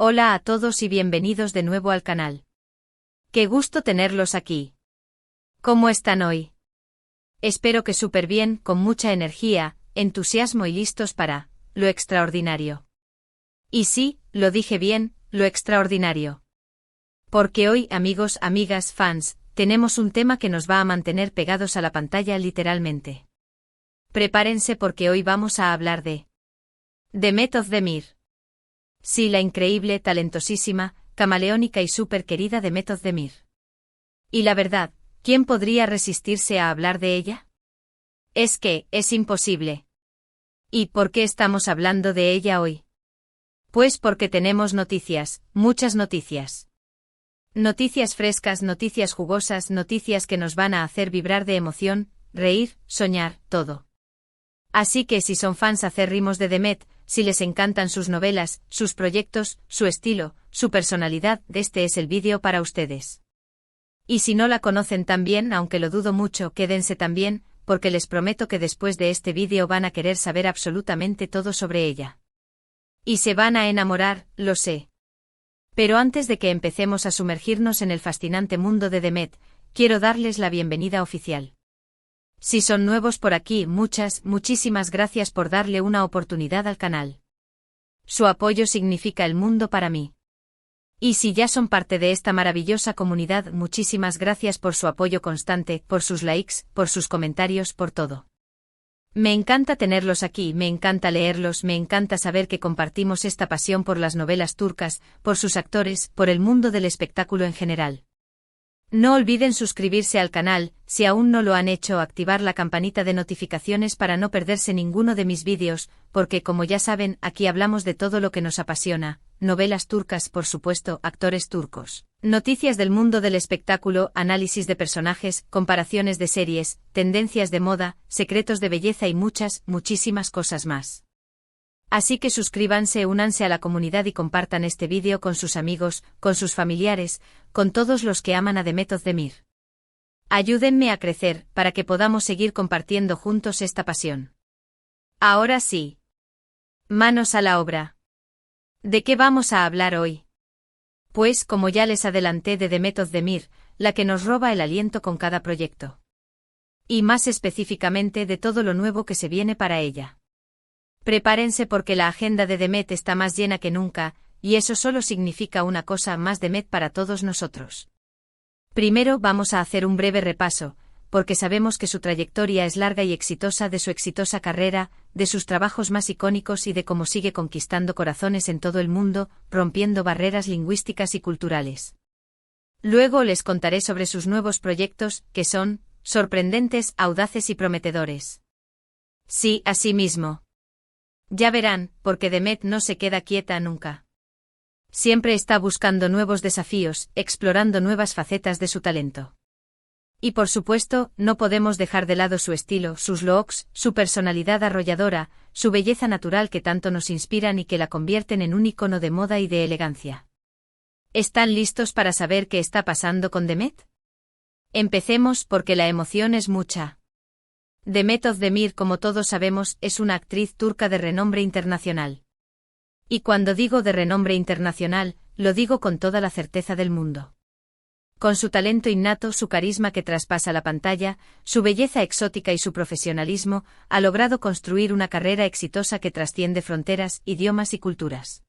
Hola a todos y bienvenidos de nuevo al canal. Qué gusto tenerlos aquí. ¿Cómo están hoy? Espero que súper bien, con mucha energía, entusiasmo y listos para lo extraordinario. Y sí, lo dije bien, lo extraordinario. Porque hoy, amigos, amigas, fans, tenemos un tema que nos va a mantener pegados a la pantalla literalmente. Prepárense porque hoy vamos a hablar de Demet Özdemir. Sí, la increíble, talentosísima, camaleónica y súper querida Demet Özdemir. Y la verdad, ¿quién podría resistirse a hablar de ella? Es que, es imposible. ¿Y por qué estamos hablando de ella hoy? Pues porque tenemos noticias, muchas noticias. Noticias frescas, noticias jugosas, noticias que nos van a hacer vibrar de emoción, reír, soñar, todo. Así que si son fans acérrimos de Demet, si les encantan sus novelas, sus proyectos, su estilo, su personalidad, este es el vídeo para ustedes. Y si no la conocen tan bien, aunque lo dudo mucho, quédense también, porque les prometo que después de este vídeo van a querer saber absolutamente todo sobre ella. Y se van a enamorar, lo sé. Pero antes de que empecemos a sumergirnos en el fascinante mundo de Demet, quiero darles la bienvenida oficial. Si son nuevos por aquí, muchísimas gracias por darle una oportunidad al canal. Su apoyo significa el mundo para mí. Y si ya son parte de esta maravillosa comunidad, muchísimas gracias por su apoyo constante, por sus likes, por sus comentarios, por todo. Me encanta tenerlos aquí, me encanta leerlos, me encanta saber que compartimos esta pasión por las novelas turcas, por sus actores, por el mundo del espectáculo en general. No olviden suscribirse al canal, si aún no lo han hecho, activar la campanita de notificaciones para no perderse ninguno de mis vídeos, porque como ya saben, aquí hablamos de todo lo que nos apasiona, novelas turcas, por supuesto, actores turcos, noticias del mundo del espectáculo, análisis de personajes, comparaciones de series, tendencias de moda, secretos de belleza y muchísimas cosas más. Así que suscríbanse, únanse a la comunidad y compartan este vídeo con sus amigos, con sus familiares, con todos los que aman a Demet Özdemir. Ayúdenme a crecer, para que podamos seguir compartiendo juntos esta pasión. Ahora sí. Manos a la obra. ¿De qué vamos a hablar hoy? Pues, como ya les adelanté, de Demet Özdemir, la que nos roba el aliento con cada proyecto. Y más específicamente de todo lo nuevo que se viene para ella. Prepárense porque la agenda de Demet está más llena que nunca, y eso solo significa una cosa: más Demet para todos nosotros. Primero vamos a hacer un breve repaso, porque sabemos que su trayectoria es larga y exitosa, de su exitosa carrera, de sus trabajos más icónicos y de cómo sigue conquistando corazones en todo el mundo, rompiendo barreras lingüísticas y culturales. Luego les contaré sobre sus nuevos proyectos, que son sorprendentes, audaces y prometedores. Sí, así mismo. Ya verán, porque Demet no se queda quieta nunca. Siempre está buscando nuevos desafíos, explorando nuevas facetas de su talento. Y por supuesto, no podemos dejar de lado su estilo, sus looks, su personalidad arrolladora, su belleza natural que tanto nos inspiran y que la convierten en un icono de moda y de elegancia. ¿Están listos para saber qué está pasando con Demet? Empecemos porque la emoción es mucha. Demet Özdemir, como todos sabemos, es una actriz turca de renombre internacional. Y cuando digo de renombre internacional, lo digo con toda la certeza del mundo. Con su talento innato, su carisma que traspasa la pantalla, su belleza exótica y su profesionalismo, ha logrado construir una carrera exitosa que trasciende fronteras, idiomas y culturas.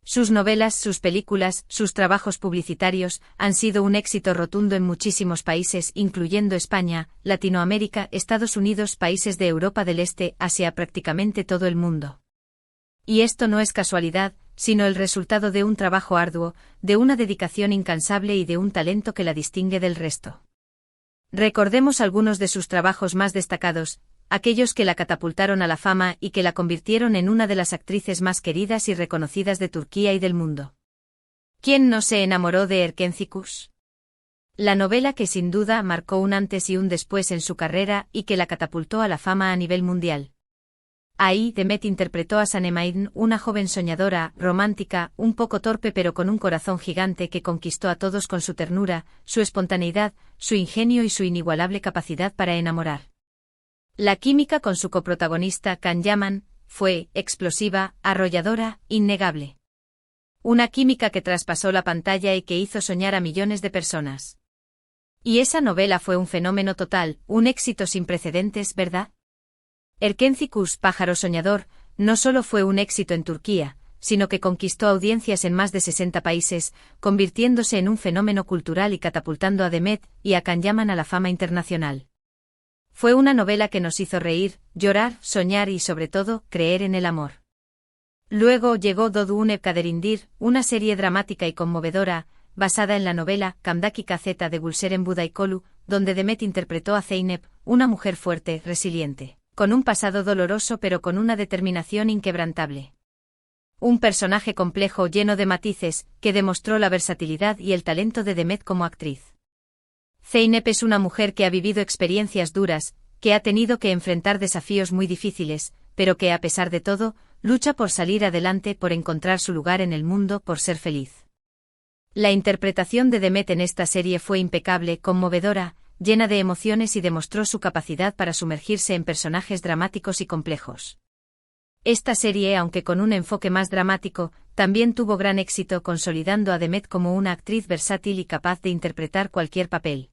Sus novelas, sus películas, sus trabajos publicitarios han sido un éxito rotundo en muchísimos países, incluyendo España, Latinoamérica, Estados Unidos, países de Europa del Este, Asia, prácticamente todo el mundo. Y esto no es casualidad, sino el resultado de un trabajo arduo, de una dedicación incansable y de un talento que la distingue del resto. Recordemos algunos de sus trabajos más destacados, aquellos que la catapultaron a la fama y que la convirtieron en una de las actrices más queridas y reconocidas de Turquía y del mundo. ¿Quién no se enamoró de Erkenci? La novela que sin duda marcó un antes y un después en su carrera y que la catapultó a la fama a nivel mundial. Ahí Demet interpretó a Sanem, una joven soñadora, romántica, un poco torpe pero con un corazón gigante que conquistó a todos con su ternura, su espontaneidad, su ingenio y su inigualable capacidad para enamorar. La química con su coprotagonista Can Yaman fue explosiva, arrolladora, innegable. Una química que traspasó la pantalla y que hizo soñar a millones de personas. Y esa novela fue un fenómeno total, un éxito sin precedentes, ¿verdad? Erkencikus, pájaro soñador, no solo fue un éxito en Turquía, sino que conquistó audiencias en más de 60 países, convirtiéndose en un fenómeno cultural y catapultando a Demet y a Can Yaman a la fama internacional. Fue una novela que nos hizo reír, llorar, soñar y sobre todo, creer en el amor. Luego llegó Dodune Kaderindir, una serie dramática y conmovedora, basada en la novela Kamdaki Kazeta de Gülseren Budaykolu, donde Demet interpretó a Zeynep, una mujer fuerte, resiliente, con un pasado doloroso pero con una determinación inquebrantable. Un personaje complejo lleno de matices, que demostró la versatilidad y el talento de Demet como actriz. Zeynep es una mujer que ha vivido experiencias duras, que ha tenido que enfrentar desafíos muy difíciles, pero que a pesar de todo, lucha por salir adelante, por encontrar su lugar en el mundo, por ser feliz. La interpretación de Demet en esta serie fue impecable, conmovedora, llena de emociones y demostró su capacidad para sumergirse en personajes dramáticos y complejos. Esta serie, aunque con un enfoque más dramático, también tuvo gran éxito consolidando a Demet como una actriz versátil y capaz de interpretar cualquier papel.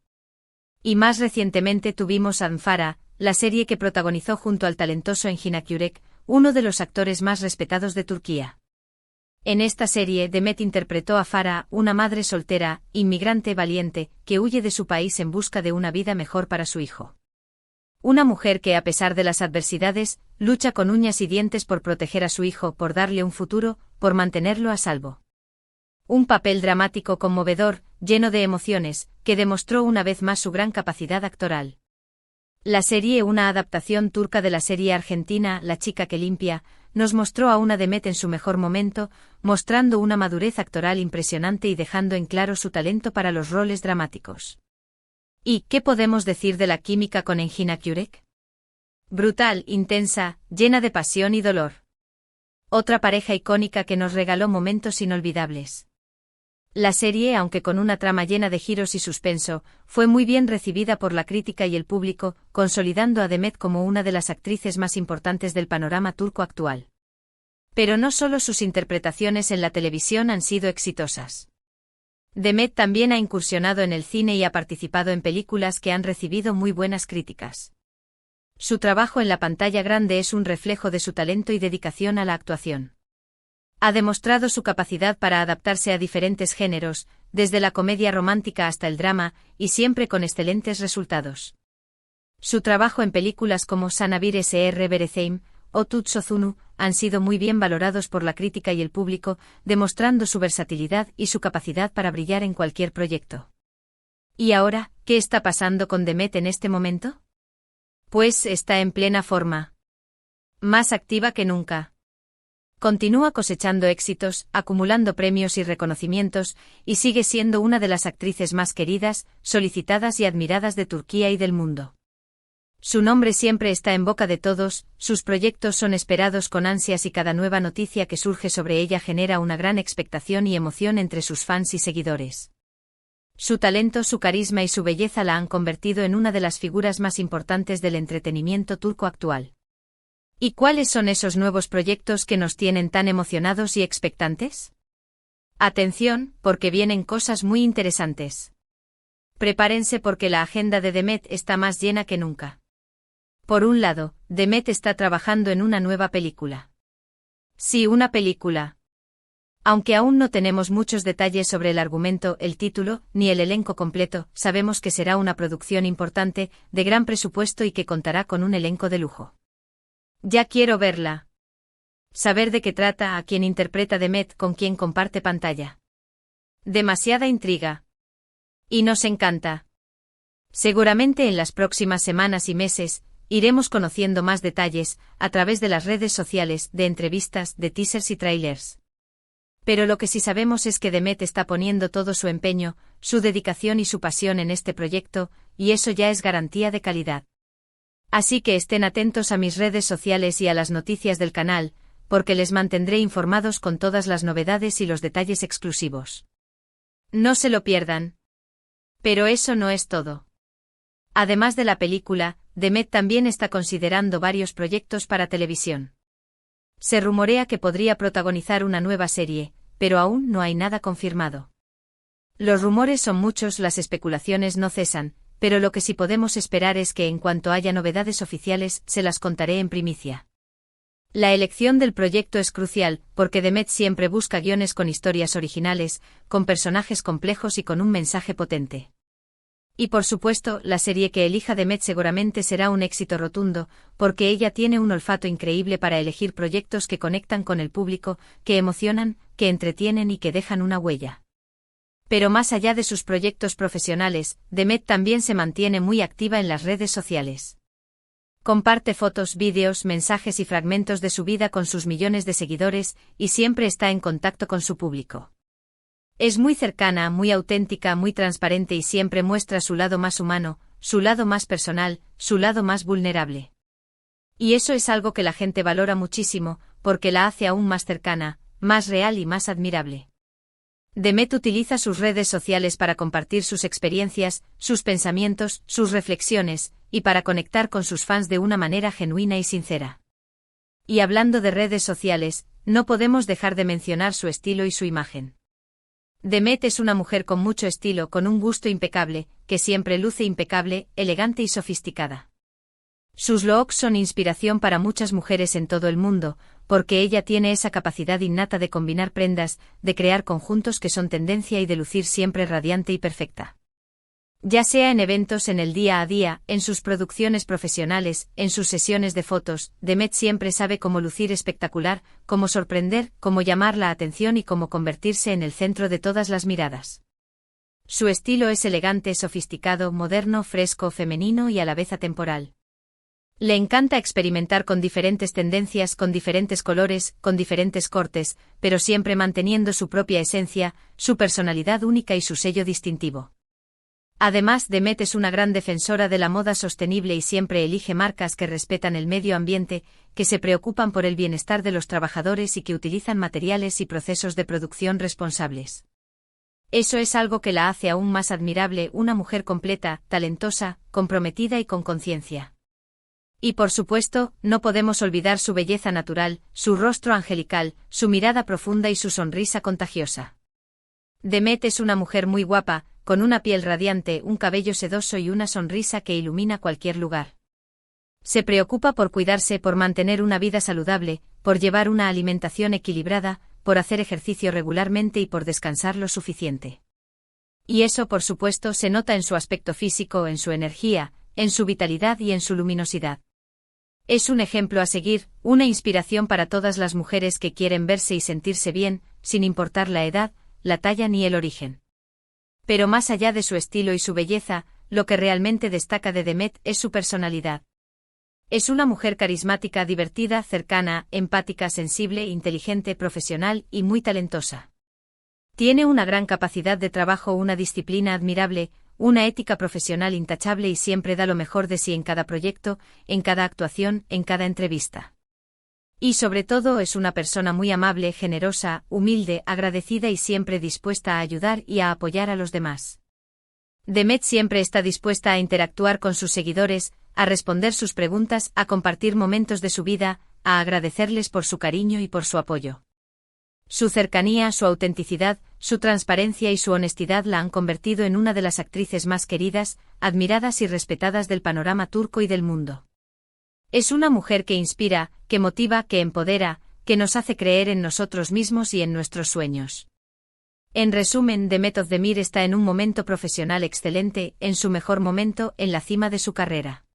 Y más recientemente tuvimos a Anfara, la serie que protagonizó junto al talentoso Engin Akyurek, uno de los actores más respetados de Turquía. En esta serie Demet interpretó a Farah, una madre soltera, inmigrante valiente, que huye de su país en busca de una vida mejor para su hijo. Una mujer que a pesar de las adversidades, lucha con uñas y dientes por proteger a su hijo, por darle un futuro, por mantenerlo a salvo. Un papel dramático conmovedor, lleno de emociones, que demostró una vez más su gran capacidad actoral. La serie, una adaptación turca de la serie argentina La chica que limpia, nos mostró a una Demet en su mejor momento, mostrando una madurez actoral impresionante y dejando en claro su talento para los roles dramáticos. ¿Y qué podemos decir de la química con Engin Akyurek? Brutal, intensa, llena de pasión y dolor. Otra pareja icónica que nos regaló momentos inolvidables. La serie, aunque con una trama llena de giros y suspenso, fue muy bien recibida por la crítica y el público, consolidando a Demet como una de las actrices más importantes del panorama turco actual. Pero no solo sus interpretaciones en la televisión han sido exitosas. Demet también ha incursionado en el cine y ha participado en películas que han recibido muy buenas críticas. Su trabajo en la pantalla grande es un reflejo de su talento y dedicación a la actuación. Ha demostrado su capacidad para adaptarse a diferentes géneros, desde la comedia romántica hasta el drama, y siempre con excelentes resultados. Su trabajo en películas como Sanabir Sr. Berezeim o Tut Sozunu han sido muy bien valorados por la crítica y el público, demostrando su versatilidad y su capacidad para brillar en cualquier proyecto. ¿Y ahora, qué está pasando con Demet en este momento? Pues está en plena forma. Más activa que nunca. Continúa cosechando éxitos, acumulando premios y reconocimientos, y sigue siendo una de las actrices más queridas, solicitadas y admiradas de Turquía y del mundo. Su nombre siempre está en boca de todos, sus proyectos son esperados con ansias y cada nueva noticia que surge sobre ella genera una gran expectación y emoción entre sus fans y seguidores. Su talento, su carisma y su belleza la han convertido en una de las figuras más importantes del entretenimiento turco actual. ¿Y cuáles son esos nuevos proyectos que nos tienen tan emocionados y expectantes? Atención, porque vienen cosas muy interesantes. Prepárense porque la agenda de Demet está más llena que nunca. Por un lado, Demet está trabajando en una nueva película. Sí, una película. Aunque aún no tenemos muchos detalles sobre el argumento, el título, ni el elenco completo, sabemos que será una producción importante, de gran presupuesto y que contará con un elenco de lujo. Ya quiero verla. Saber de qué trata, a quién interpreta Demet, con quién comparte pantalla. Demasiada intriga. Y nos encanta. Seguramente en las próximas semanas y meses, iremos conociendo más detalles, a través de las redes sociales, de entrevistas, de teasers y trailers. Pero lo que sí sabemos es que Demet está poniendo todo su empeño, su dedicación y su pasión en este proyecto, y eso ya es garantía de calidad. Así que estén atentos a mis redes sociales y a las noticias del canal, porque les mantendré informados con todas las novedades y los detalles exclusivos. No se lo pierdan. Pero eso no es todo. Además de la película, Demet también está considerando varios proyectos para televisión. Se rumorea que podría protagonizar una nueva serie, pero aún no hay nada confirmado. Los rumores son muchos, las especulaciones no cesan, pero lo que sí podemos esperar es que en cuanto haya novedades oficiales, se las contaré en primicia. La elección del proyecto es crucial, porque Demet siempre busca guiones con historias originales, con personajes complejos y con un mensaje potente. Y por supuesto, la serie que elija Demet seguramente será un éxito rotundo, porque ella tiene un olfato increíble para elegir proyectos que conectan con el público, que emocionan, que entretienen y que dejan una huella. Pero más allá de sus proyectos profesionales, Demet también se mantiene muy activa en las redes sociales. Comparte fotos, vídeos, mensajes y fragmentos de su vida con sus millones de seguidores, y siempre está en contacto con su público. Es muy cercana, muy auténtica, muy transparente y siempre muestra su lado más humano, su lado más personal, su lado más vulnerable. Y eso es algo que la gente valora muchísimo, porque la hace aún más cercana, más real y más admirable. Demet utiliza sus redes sociales para compartir sus experiencias, sus pensamientos, sus reflexiones, y para conectar con sus fans de una manera genuina y sincera. Y hablando de redes sociales, no podemos dejar de mencionar su estilo y su imagen. Demet es una mujer con mucho estilo, con un gusto impecable, que siempre luce impecable, elegante y sofisticada. Sus looks son inspiración para muchas mujeres en todo el mundo, porque ella tiene esa capacidad innata de combinar prendas, de crear conjuntos que son tendencia y de lucir siempre radiante y perfecta. Ya sea en eventos, en el día a día, en sus producciones profesionales, en sus sesiones de fotos, Demet siempre sabe cómo lucir espectacular, cómo sorprender, cómo llamar la atención y cómo convertirse en el centro de todas las miradas. Su estilo es elegante, sofisticado, moderno, fresco, femenino y a la vez atemporal. Le encanta experimentar con diferentes tendencias, con diferentes colores, con diferentes cortes, pero siempre manteniendo su propia esencia, su personalidad única y su sello distintivo. Además, Demet es una gran defensora de la moda sostenible y siempre elige marcas que respetan el medio ambiente, que se preocupan por el bienestar de los trabajadores y que utilizan materiales y procesos de producción responsables. Eso es algo que la hace aún más admirable, una mujer completa, talentosa, comprometida y con conciencia. Y por supuesto, no podemos olvidar su belleza natural, su rostro angelical, su mirada profunda y su sonrisa contagiosa. Demet es una mujer muy guapa, con una piel radiante, un cabello sedoso y una sonrisa que ilumina cualquier lugar. Se preocupa por cuidarse, por mantener una vida saludable, por llevar una alimentación equilibrada, por hacer ejercicio regularmente y por descansar lo suficiente. Y eso, por supuesto, se nota en su aspecto físico, en su energía, en su vitalidad y en su luminosidad. Es un ejemplo a seguir, una inspiración para todas las mujeres que quieren verse y sentirse bien, sin importar la edad, la talla ni el origen. Pero más allá de su estilo y su belleza, lo que realmente destaca de Demet es su personalidad. Es una mujer carismática, divertida, cercana, empática, sensible, inteligente, profesional y muy talentosa. Tiene una gran capacidad de trabajo, una disciplina admirable, una ética profesional intachable y siempre da lo mejor de sí en cada proyecto, en cada actuación, en cada entrevista. Y sobre todo es una persona muy amable, generosa, humilde, agradecida y siempre dispuesta a ayudar y a apoyar a los demás. Demet siempre está dispuesta a interactuar con sus seguidores, a responder sus preguntas, a compartir momentos de su vida, a agradecerles por su cariño y por su apoyo. Su cercanía, su autenticidad, su transparencia y su honestidad la han convertido en una de las actrices más queridas, admiradas y respetadas del panorama turco y del mundo. Es una mujer que inspira, que motiva, que empodera, que nos hace creer en nosotros mismos y en nuestros sueños. En resumen, Demet Özdemir está en un momento profesional excelente, en su mejor momento, en la cima de su carrera.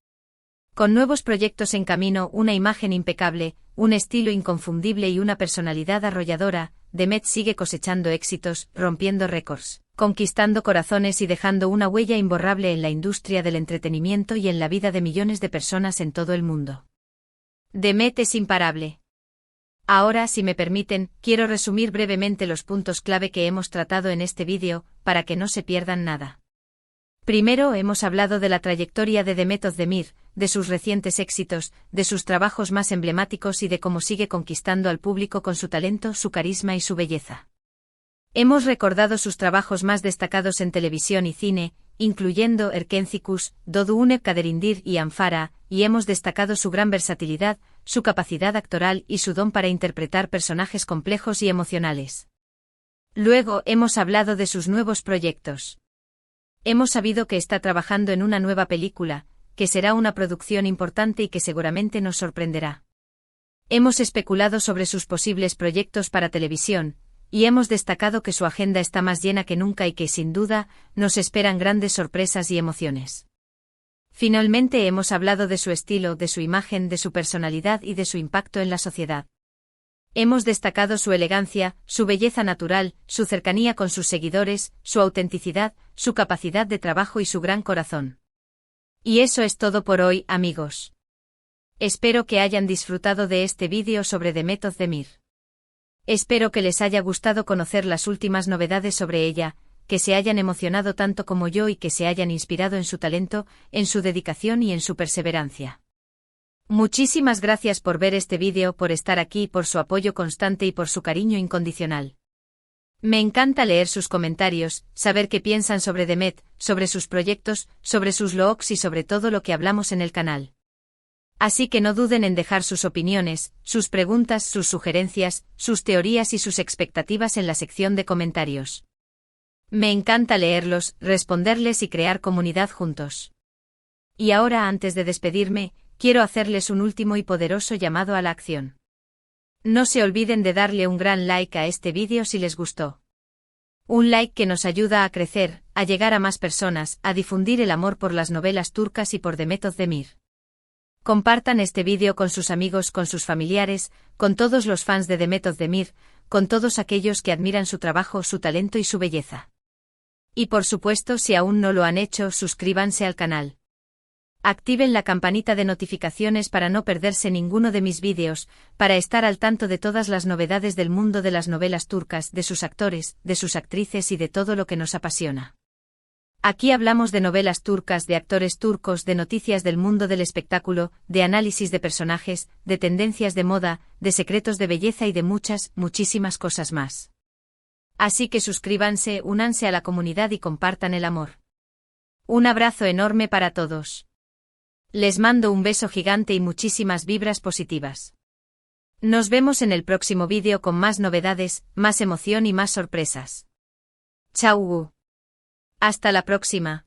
Con nuevos proyectos en camino, una imagen impecable, un estilo inconfundible y una personalidad arrolladora, Demet sigue cosechando éxitos, rompiendo récords, conquistando corazones y dejando una huella imborrable en la industria del entretenimiento y en la vida de millones de personas en todo el mundo. Demet es imparable. Ahora, si me permiten, quiero resumir brevemente los puntos clave que hemos tratado en este vídeo, para que no se pierdan nada. Primero, hemos hablado de la trayectoria de Demet Özdemir, de sus recientes éxitos, de sus trabajos más emblemáticos y de cómo sigue conquistando al público con su talento, su carisma y su belleza. Hemos recordado sus trabajos más destacados en televisión y cine, incluyendo Erkencikus, Doğduğun Kaderindir y Anfara, y hemos destacado su gran versatilidad, su capacidad actoral y su don para interpretar personajes complejos y emocionales. Luego hemos hablado de sus nuevos proyectos. Hemos sabido que está trabajando en una nueva película, que será una producción importante y que seguramente nos sorprenderá. Hemos especulado sobre sus posibles proyectos para televisión, y hemos destacado que su agenda está más llena que nunca y que, sin duda, nos esperan grandes sorpresas y emociones. Finalmente hemos hablado de su estilo, de su imagen, de su personalidad y de su impacto en la sociedad. Hemos destacado su elegancia, su belleza natural, su cercanía con sus seguidores, su autenticidad, su capacidad de trabajo y su gran corazón. Y eso es todo por hoy, amigos. Espero que hayan disfrutado de este vídeo sobre Demet Özdemir. Espero que les haya gustado conocer las últimas novedades sobre ella, que se hayan emocionado tanto como yo y que se hayan inspirado en su talento, en su dedicación y en su perseverancia. Muchísimas gracias por ver este vídeo, por estar aquí, por su apoyo constante y por su cariño incondicional. Me encanta leer sus comentarios, saber qué piensan sobre Demet, sobre sus proyectos, sobre sus vlogs y sobre todo lo que hablamos en el canal. Así que no duden en dejar sus opiniones, sus preguntas, sus sugerencias, sus teorías y sus expectativas en la sección de comentarios. Me encanta leerlos, responderles y crear comunidad juntos. Y ahora, antes de despedirme, quiero hacerles un último y poderoso llamado a la acción. No se olviden de darle un gran like a este vídeo si les gustó. Un like que nos ayuda a crecer, a llegar a más personas, a difundir el amor por las novelas turcas y por Demet Özdemir. Compartan este vídeo con sus amigos, con sus familiares, con todos los fans de Demet Özdemir, con todos aquellos que admiran su trabajo, su talento y su belleza. Y por supuesto, si aún no lo han hecho, suscríbanse al canal. Activen la campanita de notificaciones para no perderse ninguno de mis vídeos, para estar al tanto de todas las novedades del mundo de las novelas turcas, de sus actores, de sus actrices y de todo lo que nos apasiona. Aquí hablamos de novelas turcas, de actores turcos, de noticias del mundo del espectáculo, de análisis de personajes, de tendencias de moda, de secretos de belleza y de muchísimas cosas más. Así que suscríbanse, únanse a la comunidad y compartan el amor. Un abrazo enorme para todos. Les mando un beso gigante y muchísimas vibras positivas. Nos vemos en el próximo vídeo con más novedades, más emoción y más sorpresas. Chau. Hasta la próxima.